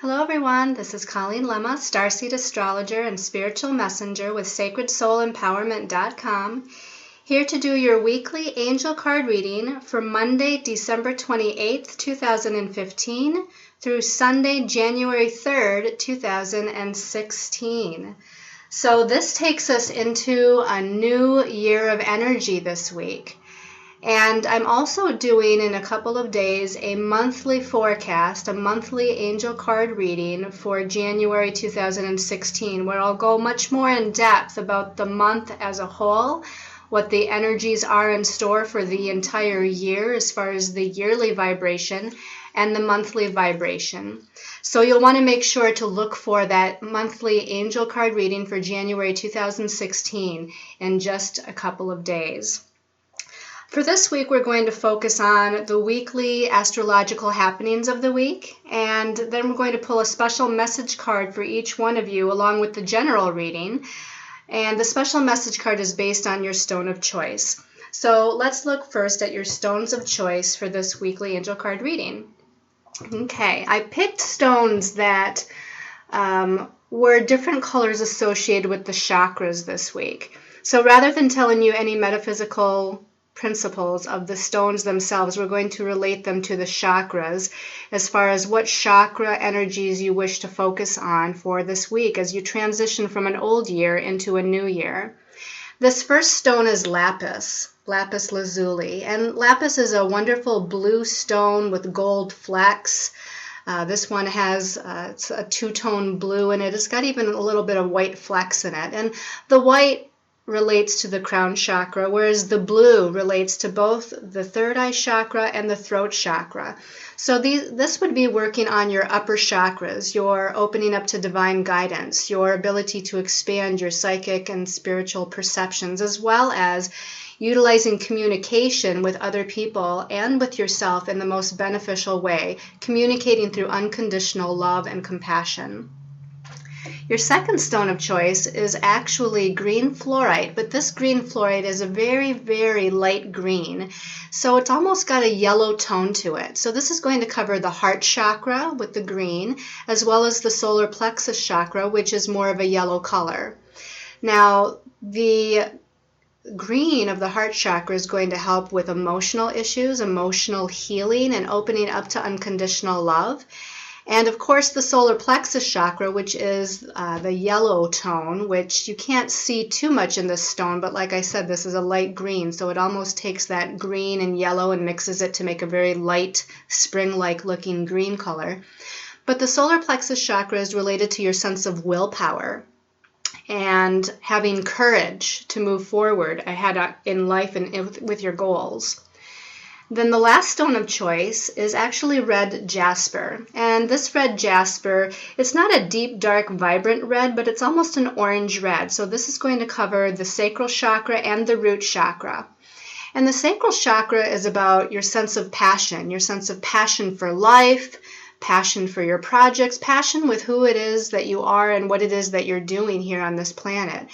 Hello everyone, this is Colleen Lemma, Starseed Astrologer and Spiritual Messenger with SacredSoulEmpowerment.com, here to do your weekly angel card reading for Monday, December 28th, 2015 through Sunday, January 3rd, 2016. So this takes us into a new year of energy this week. And I'm also doing in a couple of days a monthly forecast, a monthly angel card reading for January 2016, where I'll go much more in depth about the month as a whole, what the energies are in store for the entire year as far as the yearly vibration and the monthly vibration. So you'll want to make sure to look for that monthly angel card reading for January 2016 in just a couple of days. For this week, we're going to focus on the weekly astrological happenings of the week, and then we're going to pull a special message card for each one of you along with the general reading. And the special message card is based on your stone of choice. So let's look first at your stones of choice for this weekly angel card reading. Okay, I picked stones that were different colors associated with the chakras this week. So rather than telling you any metaphysical principles of the stones themselves, we're going to relate them to the chakras as far as what chakra energies you wish to focus on for this week as you transition from an old year into a new year. This first stone is lapis lazuli, and lapis is a wonderful blue stone with gold flecks. This one has it's a two-tone blue in it. It's got even a little bit of white flecks in it, and the white relates to the crown chakra, whereas the blue relates to both the third eye chakra and the throat chakra. So this would be working on your upper chakras, your opening up to divine guidance, your ability to expand your psychic and spiritual perceptions, as well as utilizing communication with other people and with yourself in the most beneficial way, communicating through unconditional love and compassion. Your second stone of choice is actually green fluorite, but this green fluorite is a very, very light green, so it's almost got a yellow tone to it. So this is going to cover the heart chakra with the green, as well as the solar plexus chakra, which is more of a yellow color. Now, the green of the heart chakra is going to help with emotional issues, emotional healing, and opening up to unconditional love. And of course the solar plexus chakra, which is the yellow tone, which you can't see too much in this stone, but like I said, this is a light green, so it almost takes that green and yellow and mixes it to make a very light spring-like looking green color. But the solar plexus chakra is related to your sense of willpower and having courage to move forward ahead in life and with your goals. Then the last stone of choice is actually red jasper. And this red jasper, it's not a deep, dark, vibrant red, but it's almost an orange red. So this is going to cover the sacral chakra and the root chakra. And the sacral chakra is about your sense of passion for life, passion for your projects, passion with who it is that you are and what it is that you're doing here on this planet.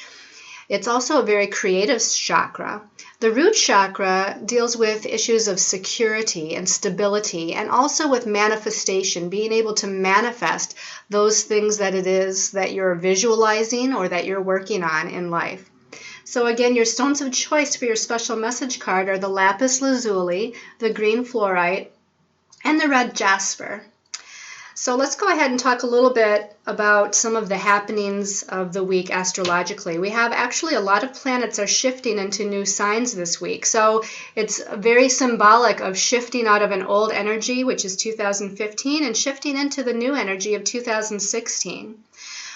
It's also a very creative chakra. The root chakra deals with issues of security and stability, and also with manifestation, being able to manifest those things that it is that you're visualizing or that you're working on in life. So again, your stones of choice for your special message card are the lapis lazuli, the green fluorite, and the red jasper. So let's go ahead and talk a little bit about some of the happenings of the week astrologically. We have actually a lot of planets are shifting into new signs this week. So it's very symbolic of shifting out of an old energy, which is 2015, and shifting into the new energy of 2016.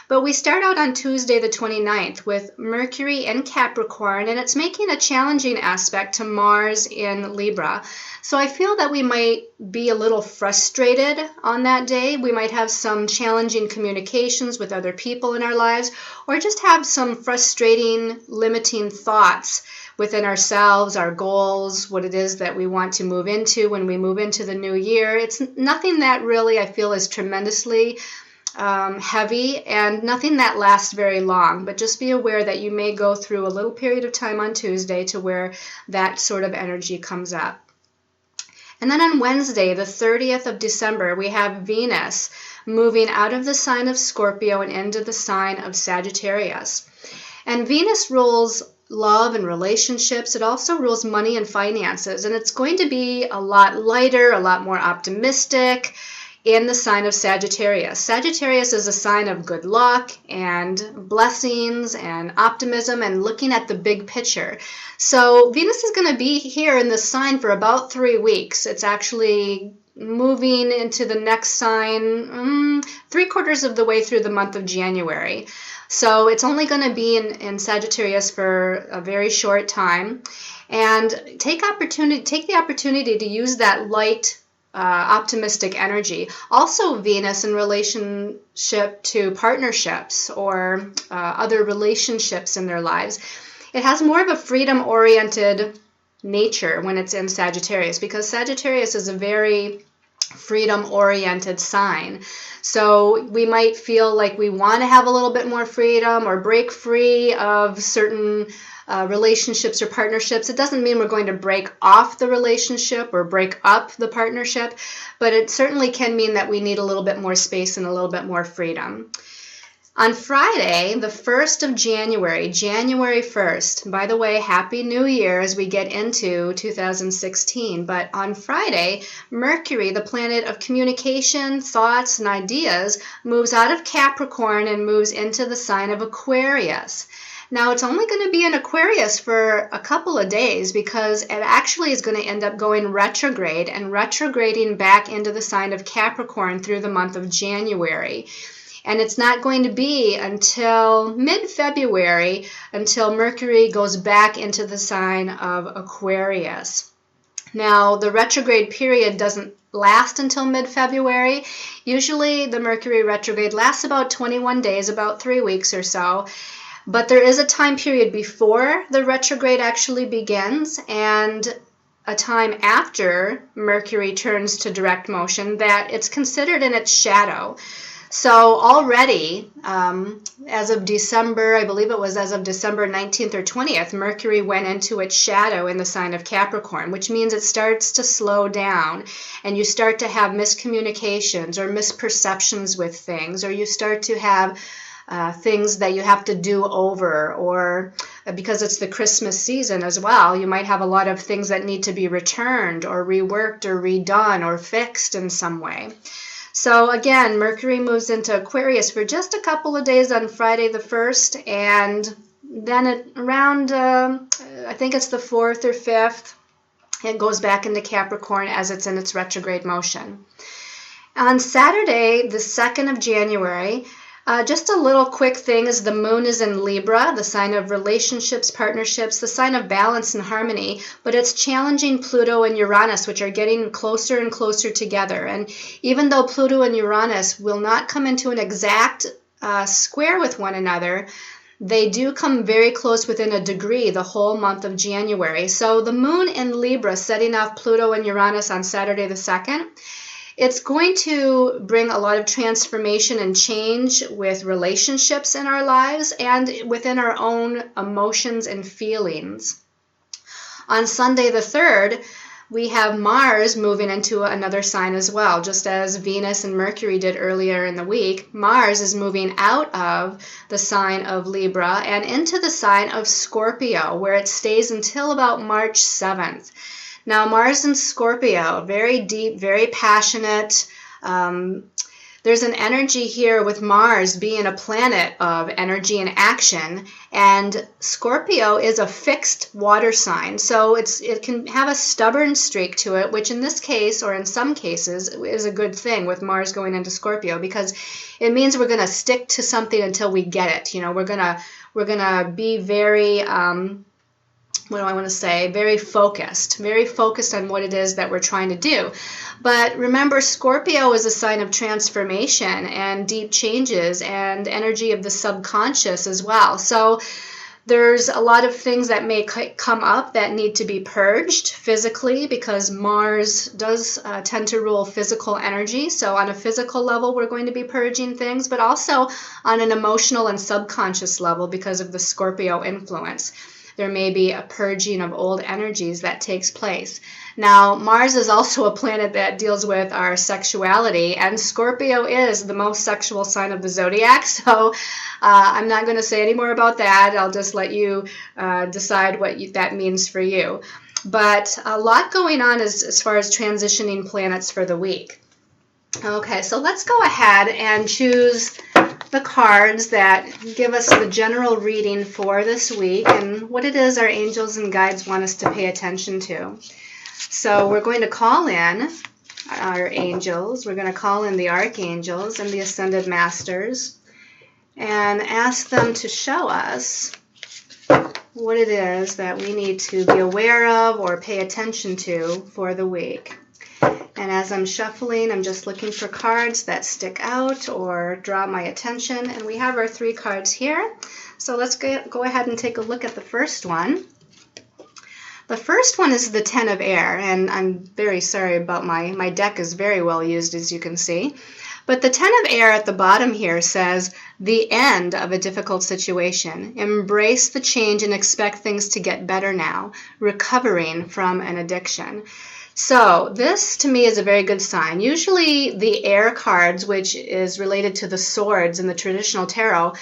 But we start out on Tuesday the 29th with Mercury in Capricorn, and it's making a challenging aspect to Mars in Libra. So I feel that we might be a little frustrated on that day. We might have some challenging communications with other people in our lives, or just have some frustrating, limiting thoughts within ourselves, our goals, what it is that we want to move into when we move into the new year. It's nothing that really I feel is tremendously heavy, and nothing that lasts very long, but just be aware that you may go through a little period of time on Tuesday to where that sort of energy comes up. And then on Wednesday, the 30th of December, we have Venus moving out of the sign of Scorpio and into the sign of Sagittarius. And Venus rules love and relationships. It also rules money and finances. And it's going to be a lot lighter, a lot more optimistic in the sign of Sagittarius. Sagittarius is a sign of good luck and blessings and optimism and looking at the big picture. So Venus is going to be here in this sign for about 3 weeks. It's actually moving into the next sign 3/4 of the way through the month of January. So it's only going to be in Sagittarius for a very short time. And take the opportunity to use that light, optimistic energy. Also Venus in relationship to partnerships or other relationships in their lives. It has more of a freedom-oriented nature when it's in Sagittarius, because Sagittarius is a very freedom-oriented sign. So we might feel like we want to have a little bit more freedom or break free of certain relationships or partnerships. It doesn't mean we're going to break off the relationship or break up the partnership, but it certainly can mean that we need a little bit more space and a little bit more freedom. On Friday, the 1st of January, January 1st, by the way, Happy New Year as we get into 2016, but on Friday, Mercury, the planet of communication, thoughts, and ideas, moves out of Capricorn and moves into the sign of Aquarius. Now, it's only going to be in Aquarius for a couple of days because it actually is going to end up going retrograde and retrograding back into the sign of Capricorn through the month of January. And it's not going to be until mid-February until Mercury goes back into the sign of Aquarius. Now, the retrograde period doesn't last until mid-February. Usually the Mercury retrograde lasts about 21 days, about 3 weeks or so. But there is a time period before the retrograde actually begins and a time after Mercury turns to direct motion that it's considered in its shadow. So already, as of December, I believe it was as of December 19th or 20th, Mercury went into its shadow in the sign of Capricorn, which means it starts to slow down and you start to have miscommunications or misperceptions with things, or you start to have things that you have to do over, or because it's the Christmas season as well, you might have a lot of things that need to be returned or reworked or redone or fixed in some way. So again, Mercury moves into Aquarius for just a couple of days on Friday the 1st, and then around, I think it's the 4th or 5th, it goes back into Capricorn as it's in its retrograde motion. On Saturday, the 2nd of January, just a little quick thing is the moon is in Libra, the sign of relationships, partnerships, the sign of balance and harmony, but it's challenging Pluto and Uranus, which are getting closer and closer together. And even though Pluto and Uranus will not come into an exact square with one another, they do come very close within a degree the whole month of January. So the moon in Libra setting off Pluto and Uranus on Saturday the 2nd, it's going to bring a lot of transformation and change with relationships in our lives and within our own emotions and feelings. On Sunday the 3rd, we have Mars moving into another sign as well. Just as Venus and Mercury did earlier in the week, Mars is moving out of the sign of Libra and into the sign of Scorpio, where it stays until about March 7th. Now, Mars in Scorpio, very deep, very passionate. There's an energy here with Mars being a planet of energy and action, and Scorpio is a fixed water sign, so it can have a stubborn streak to it, which in this case, or in some cases, is a good thing with Mars going into Scorpio, because it means we're going to stick to something until we get it. You know, we're gonna be very very focused on what it is that we're trying to do. But remember, Scorpio is a sign of transformation and deep changes and energy of the subconscious as well. So there's a lot of things that may come up that need to be purged physically, because Mars does tend to rule physical energy. So on a physical level, we're going to be purging things, but also on an emotional and subconscious level because of the Scorpio influence. There may be a purging of old energies that takes place. Now, Mars is also a planet that deals with our sexuality, and Scorpio is the most sexual sign of the zodiac, so I'm not going to say any more about that. I'll just let you decide what that means for you. But a lot going on as far as transitioning planets for the week. Okay, so let's go ahead and choose the cards that give us the general reading for this week and what it is our angels and guides want us to pay attention to. So we're going to call in our angels, we're going to call in the archangels and the ascended masters and ask them to show us what it is that we need to be aware of or pay attention to for the week. And as I'm shuffling, I'm just looking for cards that stick out or draw my attention. And we have our 3 cards here. So let's go ahead and take a look at the first one. The first one is the 10 of air. And I'm very sorry about my deck is very well used, as you can see. But the 10 of air at the bottom here says, the end of a difficult situation. Embrace the change and expect things to get better now. Recovering from an addiction. So this to me is a very good sign. Usually the air cards, which is related to the swords in the traditional tarot,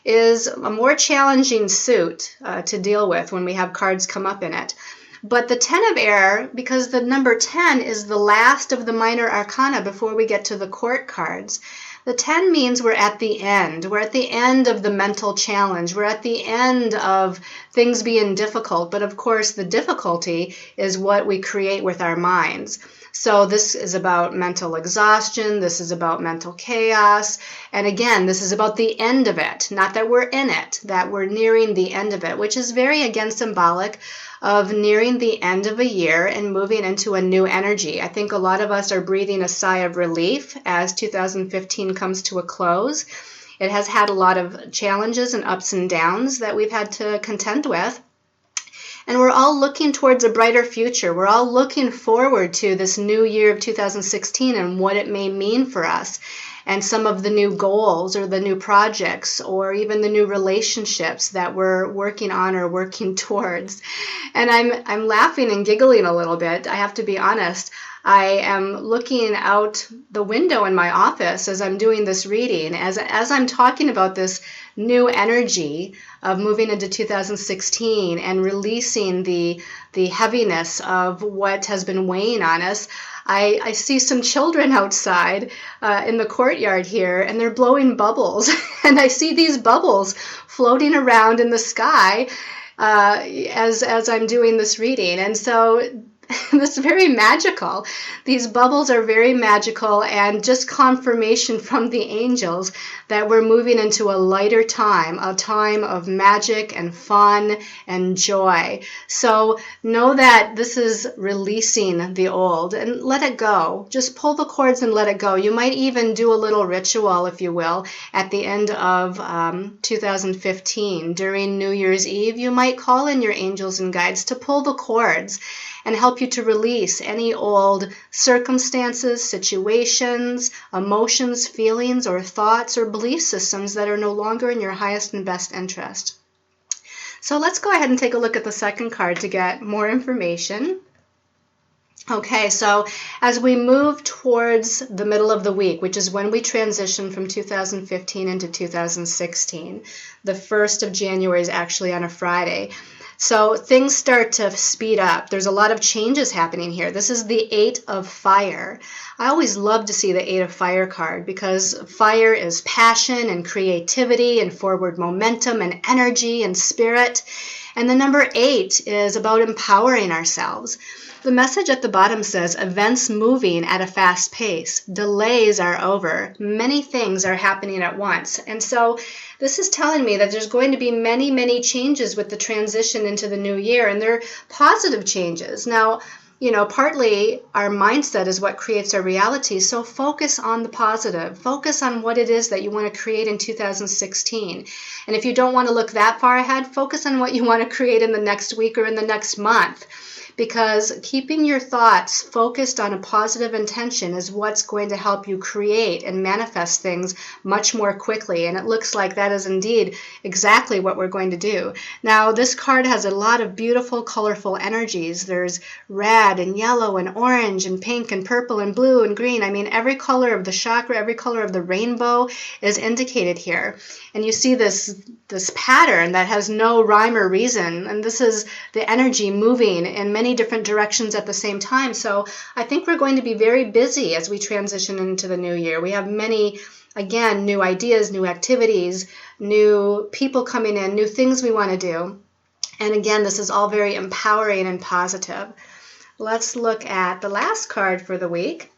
is a more challenging suit to deal with when we have cards come up in it. But the 10 of air, because the number 10 is the last of the minor arcana before we get to the court cards, the 10 means we're at the end. We're at the end of the mental challenge. We're at the end of things being difficult. But of course, the difficulty is what we create with our minds. So this is about mental exhaustion. This is about mental chaos. And again, this is about the end of it. Not that we're in it, that we're nearing the end of it, which is very, again, symbolic of nearing the end of a year and moving into a new energy. I think a lot of us are breathing a sigh of relief as 2015 comes to a close. It has had a lot of challenges and ups and downs that we've had to contend with. And we're all looking towards a brighter future. We're all looking forward to this new year of 2016 and what it may mean for us. And some of the new goals or the new projects or even the new relationships that we're working on or working towards. And I'm laughing and giggling a little bit. I have to be honest. I am looking out the window in my office as I'm doing this reading, as I'm talking about this new energy of moving into 2016 and releasing the heaviness of what has been weighing on us. I see some children outside in the courtyard here, and they're blowing bubbles. And I see these bubbles floating around in the sky as I'm doing this reading. And so it's very magical. These bubbles are very magical and just confirmation from the angels that we're moving into a lighter time, a time of magic and fun and joy. So know that this is releasing the old and let it go. Just pull the cords and let it go. You might even do a little ritual, if you will, at the end of 2015. During New Year's Eve, you might call in your angels and guides to pull the cords and help you to release any old circumstances, situations, emotions, feelings, or thoughts or belief systems that are no longer in your highest and best interest. So let's go ahead and take a look at the second card to get more information. Okay, so as we move towards the middle of the week, which is when we transition from 2015 into 2016, the 1st of January is actually on a Friday. So things start to speed up. There's a lot of changes happening here. This is the 8 of fire. I always love to see the 8 of fire card because fire is passion and creativity and forward momentum and energy and spirit. And the number 8 is about empowering ourselves. The message at the bottom says, events moving at a fast pace. Delays are over. Many things are happening at once. And so this is telling me that there's going to be many, many changes with the transition into the new year, and they're positive changes. Now, partly our mindset is what creates our reality, so focus on the positive. Focus on what it is that you want to create in 2016. And if you don't want to look that far ahead, focus on what you want to create in the next week or in the next month. because keeping your thoughts focused on a positive intention is what's going to help you create and manifest things much more quickly. And it looks like that is indeed exactly what we're going to do. Now, this card has a lot of beautiful, colorful energies. There's red and yellow and orange and pink and purple and blue and green. I mean, every color of the chakra, every color of the rainbow is indicated here. And you see this pattern that has no rhyme or reason. And this is the energy moving in many different directions at the same time. So I think we're going to be very busy as we transition into the new year. We have many, again, new ideas, new activities, new people coming in, new things we want to do. And again, this is all very empowering and positive. Let's look at the last card for the week.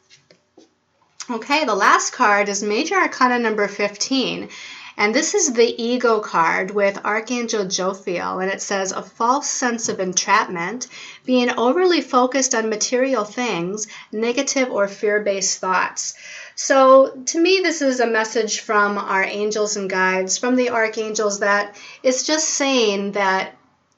Okay, the last card is Major Arcana number 15. And this is the Ego card with Archangel Jophiel, and it says, a false sense of entrapment, being overly focused on material things, negative or fear-based thoughts. So to me, this is a message from our angels and guides, from the archangels, that it's just saying that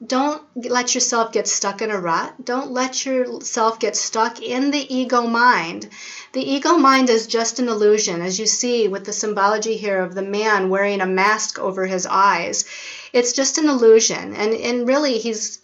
don't let yourself get stuck in a rut. Don't let yourself get stuck in the ego mind. The ego mind is just an illusion, as you see with the symbology here of the man wearing a mask over his eyes. It's just an illusion, and really he's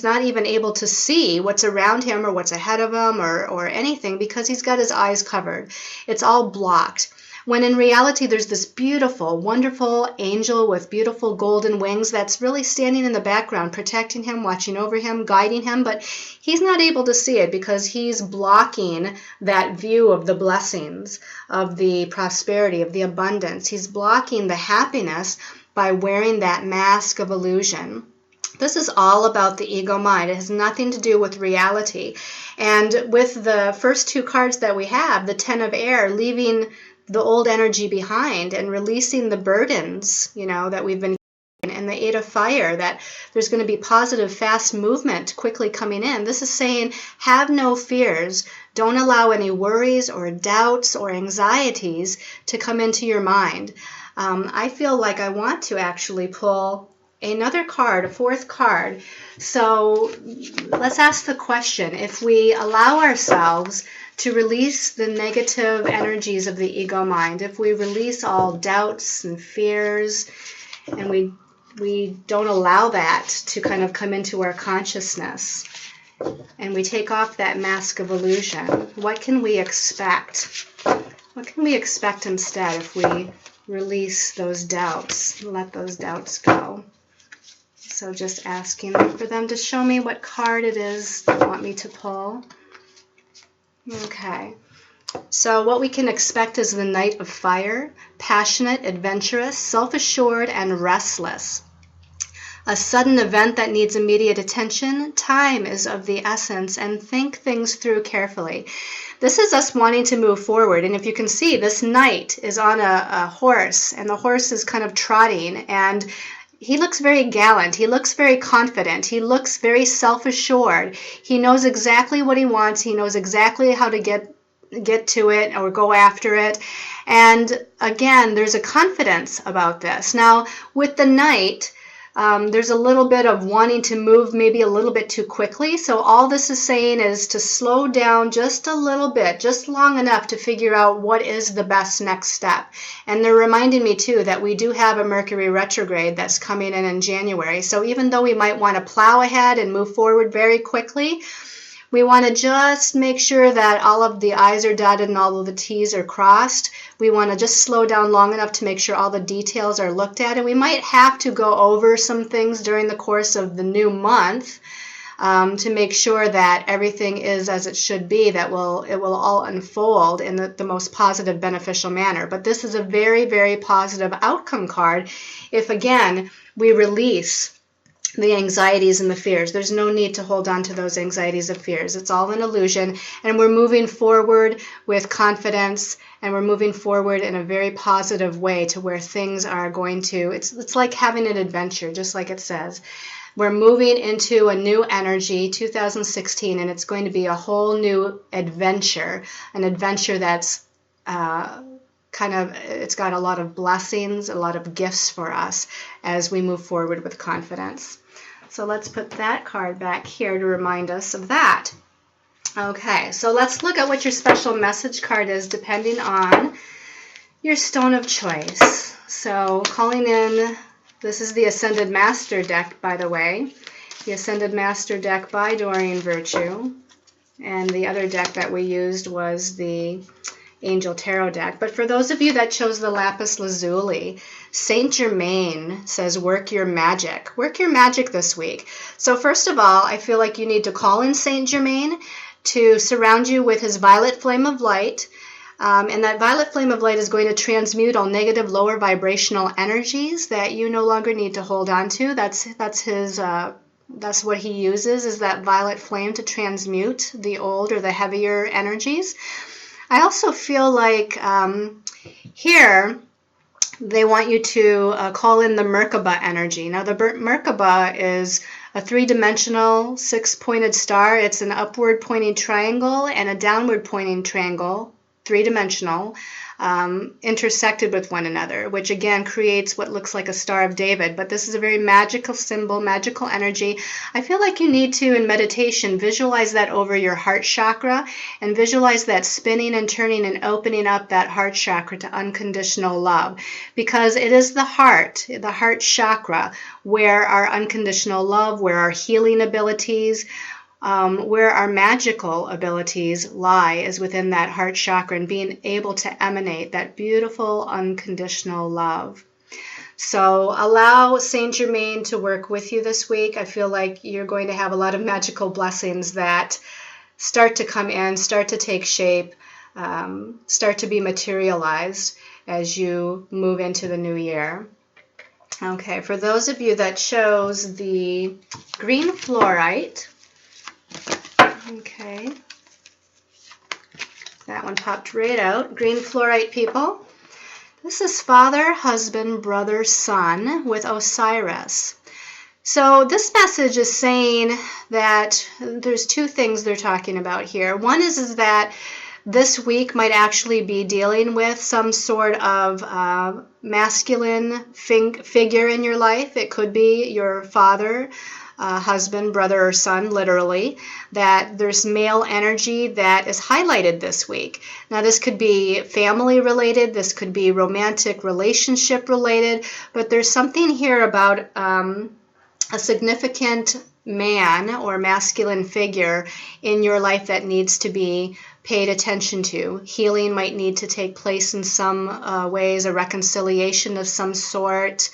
not even able to see what's around him or what's ahead of him or anything, because he's got his eyes covered. It's all blocked. When in reality, there's this beautiful, wonderful angel with beautiful golden wings that's really standing in the background, protecting him, watching over him, guiding him, but he's not able to see it because he's blocking that view of the blessings, of the prosperity, of the abundance. He's blocking the happiness by wearing that mask of illusion. This is all about the ego mind. It has nothing to do with reality. And with the first two cards that we have, the Ten of Air, leaving the old energy behind and releasing the burdens, that we've been given, and the Eight of Fire, that there's going to be positive, fast movement quickly coming in. This is saying, have no fears. Don't allow any worries or doubts or anxieties to come into your mind. I feel like I want to actually pull another card, a fourth card. So let's ask the question, if we allow ourselves to release the negative energies of the ego mind, if we release all doubts and fears, and we don't allow that to kind of come into our consciousness, and we take off that mask of illusion, what can we expect? What can we expect instead if we release those doubts, let those doubts go? So just asking for them to show me what card it is they want me to pull. Okay, so what we can expect is the Knight of Fire, passionate, adventurous, self-assured, and restless. A sudden event that needs immediate attention. Time is of the essence, and think things through carefully. This is us wanting to move forward, and if you can see, this knight is on a horse, and the horse is kind of trotting, and he looks very gallant. He looks very confident. He looks very self-assured. He knows exactly what he wants. He knows exactly how to get to it or go after it. And again, there's a confidence about this. Now, with the knight, there's a little bit of wanting to move maybe a little bit too quickly. So all this is saying is to slow down just a little bit, just long enough to figure out what is the best next step. And they're reminding me too that we do have a Mercury retrograde that's coming in January. So even though we might want to plow ahead and move forward very quickly, we want to just make sure that all of the I's are dotted and all of the T's are crossed. We want to just slow down long enough to make sure all the details are looked at. And we might have to go over some things during the course of the new month to make sure that everything is as it should be, that it will all unfold in the most positive, beneficial manner. But this is a very, very positive outcome card if, again, we release the anxieties and the fears. There's no need to hold on to those anxieties and fears. It's all an illusion, and we're moving forward with confidence, and we're moving forward in a very positive way to where things are going to, it's like having an adventure, just like it says. We're moving into a new energy, 2016, and it's going to be a whole new adventure, an adventure that's it's got a lot of blessings, a lot of gifts for us as we move forward with confidence. So let's put that card back here to remind us of that. Okay, so let's look at what your special message card is depending on your stone of choice. So calling in, this is the Ascended Master deck, by the way. The Ascended Master deck by Doreen Virtue. And the other deck that we used was the Angel Tarot deck. But for those of you that chose the Lapis Lazuli, Saint Germain says work your magic. Work your magic this week. So first of all, I feel like you need to call in Saint Germain to surround you with his violet flame of light. And that violet flame of light is going to transmute all negative, lower vibrational energies that you no longer need to hold on to. That's what he uses, is that violet flame to transmute the old or the heavier energies. I also feel like here they want you to call in the Merkaba energy. Now the Merkaba is a three-dimensional, six-pointed star. It's an upward pointing triangle and a downward pointing triangle, three-dimensional, intersected with one another, which again creates what looks like a Star of David. But this is a very magical symbol, magical energy. I feel like you need to, in meditation, visualize that over your heart chakra and visualize that spinning and turning and opening up that heart chakra to unconditional love, because it is the heart chakra, where our unconditional love, where our healing abilities, where our magical abilities lie, is within that heart chakra and being able to emanate that beautiful unconditional love. So allow Saint Germain to work with you this week. I feel like you're going to have a lot of magical blessings that start to come in, start to take shape, start to be materialized as you move into the new year. Okay, for those of you that chose the green fluorite, okay, that one popped right out. Green fluorite people. This is father, husband, brother, son with Osiris. So this message is saying that there's two things they're talking about here. One is that this week might actually be dealing with some sort of masculine figure in your life. It could be your father, husband, brother, or son, literally, that there's male energy that is highlighted this week. Now, this could be family related, this could be romantic relationship related, but there's something here about a significant man or masculine figure in your life that needs to be paid attention to. Healing might need to take place in some ways, a reconciliation of some sort.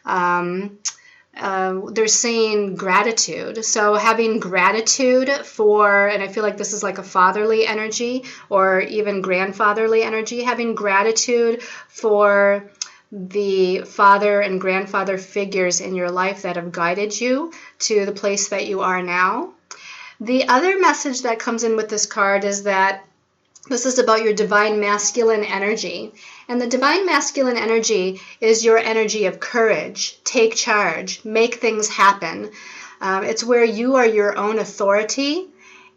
They're saying gratitude. So having gratitude for, and I feel like this is like a fatherly energy or even grandfatherly energy, having gratitude for the father and grandfather figures in your life that have guided you to the place that you are now. The other message that comes in with this card is that this is about your divine masculine energy. And the divine masculine energy is your energy of courage, take charge, make things happen. It's where you are your own authority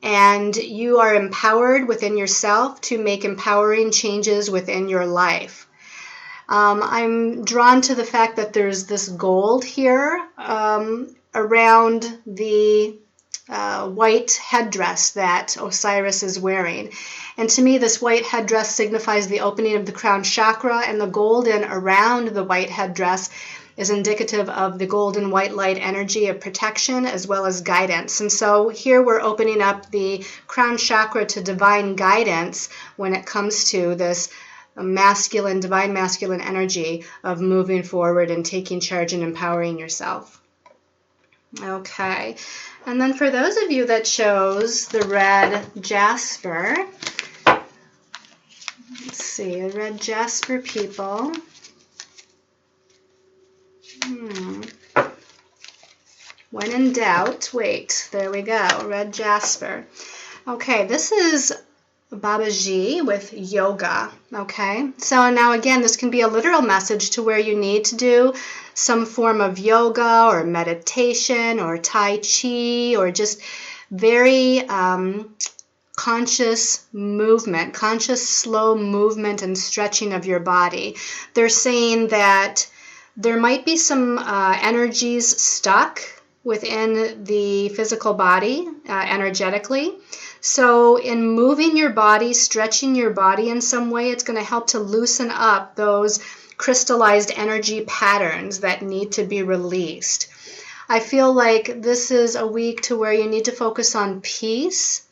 and you are empowered within yourself to make empowering changes within your life. I'm drawn to the fact that there's this gold here around the white headdress that Osiris is wearing. And to me, this white headdress signifies the opening of the crown chakra, and the golden around the white headdress is indicative of the golden white light energy of protection as well as guidance. And so here we're opening up the crown chakra to divine guidance when it comes to this masculine, divine masculine energy of moving forward and taking charge and empowering yourself. Okay, and then for those of you that chose the red jasper, let's see, the red jasper people. When in doubt, wait, there we go, red jasper. Okay, this is Babaji with yoga, okay? So now again, this can be a literal message to where you need to do some form of yoga or meditation or Tai Chi or just very conscious movement, conscious slow movement and stretching of your body. They're saying that there might be some energies stuck within the physical body energetically. So in moving your body, stretching your body in some way, it's going to help to loosen up those crystallized energy patterns that need to be released. I feel like this is a week to where you need to focus on peace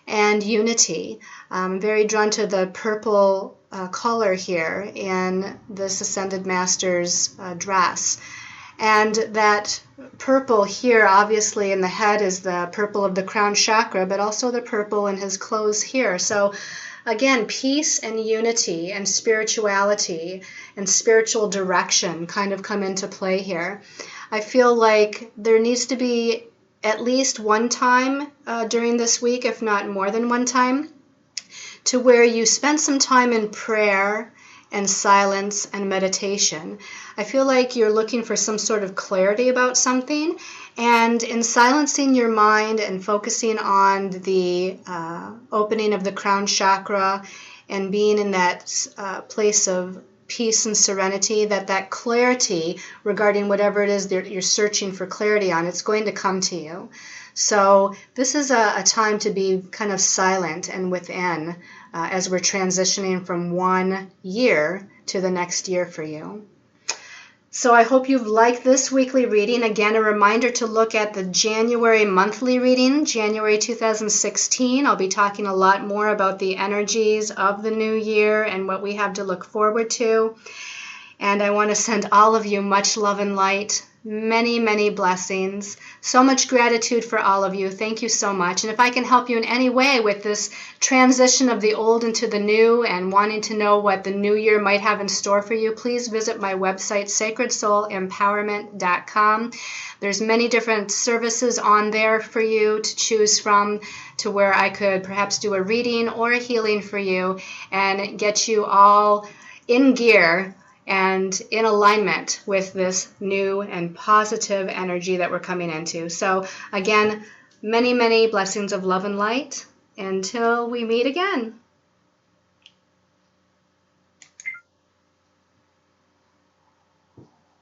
and unity. I'm very drawn to the purple color here in this Ascended Master's dress. And that purple here, obviously in the head, is the purple of the crown chakra, but also the purple in his clothes here. So again, peace and unity and spirituality and spiritual direction kind of come into play here. I feel like there needs to be at least one time during this week, if not more than one time, to where you spend some time in prayer and silence and meditation. I feel like you're looking for some sort of clarity about something, and in silencing your mind and focusing on the opening of the crown chakra and being in that place of peace and serenity, that clarity regarding whatever it is that you're searching for clarity on, it's going to come to you. So this is a time to be kind of silent and within as we're transitioning from one year to the next year for you. So I hope you've liked this weekly reading. Again, a reminder to look at the January monthly reading, January 2016. I'll be talking a lot more about the energies of the new year and what we have to look forward to. And I want to send all of you much love and light, many, many blessings, so much gratitude for all of you. Thank you so much. And if I can help you in any way with this transition of the old into the new and wanting to know what the new year might have in store for you, please visit my website, sacredsoulempowerment.com. There's many different services on there for you to choose from, to where I could perhaps do a reading or a healing for you and get you all in gear and in alignment with this new and positive energy that we're coming into. So again, many, many blessings of love and light until we meet again.